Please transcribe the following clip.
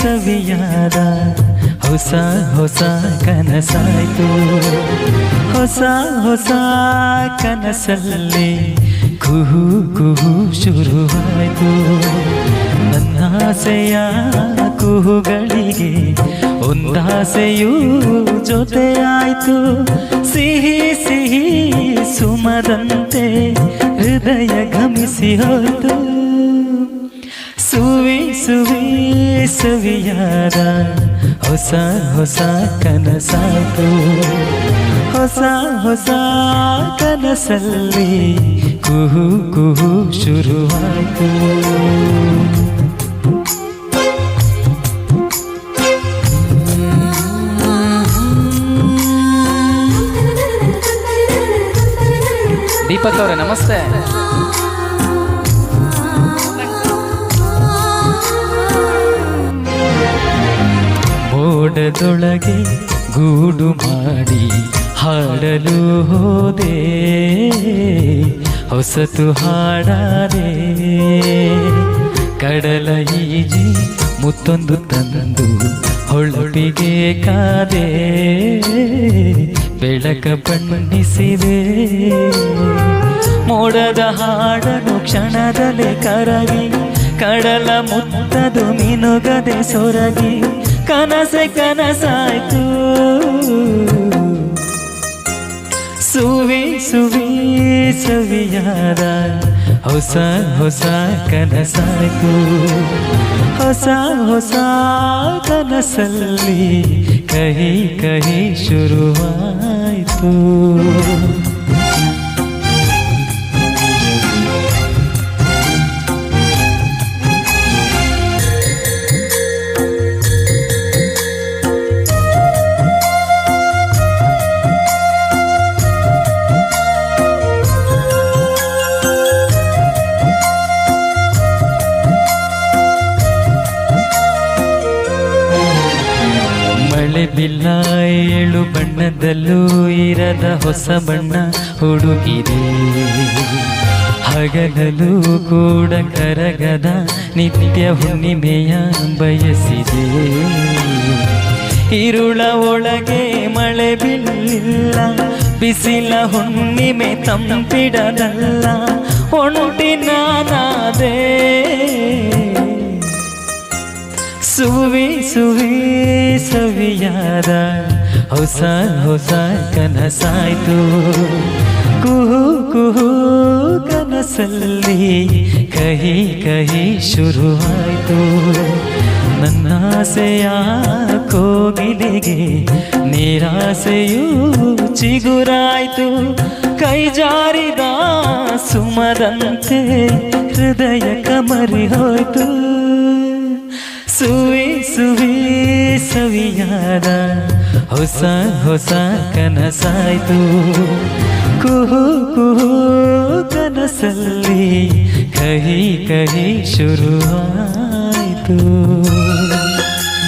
ಸವಿಯಾದ ಹೊಸ ಹೊಸ ಕನಸಾಯ್ತು. ಹೊಸ ಹೊಸ ಕನಸಲ್ಲಿ ಕುಹು ಕುಹು ಶುರುವಾಯ್ತು. ನನ್ನಾಸೆಯ ಕುಹುಗಳಿಗೆ ಒಂದಾಸೆಯೂ ಜೊತೆಯಾಯ್ತು. ಸಿಹಿ ಸಿಹಿ ಸುಮದಂತೆ ಹೃದಯ ಘಮಿಸಿ ಹೋಯ್ತು. ಸುವಿ ಸುವಿ ಸವಿಯಾದ ಹೊಸ ಹೊಸ ಕನಸಾಯ್ತು. ಹೊಸ ಹೊಸ ಕನಸಲ್ಲಿ ಕುಹು ಕುಹು ಶುರುವಾಯ್ತು. ದೀಪಕ್ ಅವರೇ ನಮಸ್ತೆ. ಮೋಡದೊಳಗೆ ಗೂಡು ಮಾಡಿ ಹಾಡಲು ಹೋದೆ, ಹೊಸತು ಹಾಡಾದೆ. ಕಡಲ ಈಜಿ ಮುತ್ತೊಂದು ತಂದು ಹೊಳಪಿಗೆ ಕಾದೆ, ಬೆಳಕ ಬಣ್ಣಿಸಿದೆ. ಮೋಡದ ಹಾಡನು ಕ್ಷಣದಲ್ಲೇ ಕರಗಿ, ಕಡಲ ಮುತ್ತದು ಮಿನುಗದೆ ಸೊರಗಿ, ಕನಸೆ ಕನಸಾಯ್ತು. ಸುವಿ ಸುವಿ ಸವಿಯಾದ ಹೊಸ ಹೊಸ ಕನಸಾಯ್ತು. ಹೊಸ ಹೊಸ ಕನಸಲ್ಲಿ ಕಹಿ ಕಹಿ ಶುರುವಾಯ್ತು. ಮಳೆ ಬಿಲ್ಲ ಏಳು ಬಣ್ಣದಲ್ಲೂ ಇರದ ಹೊಸ ಬಣ್ಣ ಹುಡುಕಿದೆ. ಹಗಲಲ್ಲೂ ಕೂಡ ಕರಗದ ನಿತ್ಯ ಹುಣ್ಣಿಮೆಯ ಬಯಸಿದೆ. ಇರುಳ ಒಳಗೆ ಮಳೆ ಬಿಲ್ಲ, ಬಿಸಿಲ ಹುಣ್ಣಿಮೆ ತಂಪಿಡದಲ್ಲ. ಒಂಟಿ ನಾನಾದೆ ಸುವಿ ಸುವಿ ಸವಿಯಾದ ಹೊಸ ಹೊಸ ಕನಸಾಯ್ತು. ಕುಹು ಕುಹು ಕನಸಲ್ಲಿ ಕಹಿ ಕಹಿ ಶುರುವಾಯ್ತು. ನನ್ನಾಸೆಯ ಕೋಗಿಲಿಗೆ ನಿರಾಸೆಯೂ ಚಿಗುರಾಯ್ತು. ಕೈ ಜಾರಿದ ಸುಮದಂತೆ ಹೃದಯ ಕಮರಿ ಹೋಯ್ತು. ಸುವಿ ಸುವಿ ಸವಿಯಾದ ಹೊಸ ಹೊಸ ಕನಸಾಯ್ತು. ಕುಹು ಕುಹು ಕನಸಲ್ಲಿ ಕಹಿ ಕಹಿ ಶುರುವಾಯ್ತು.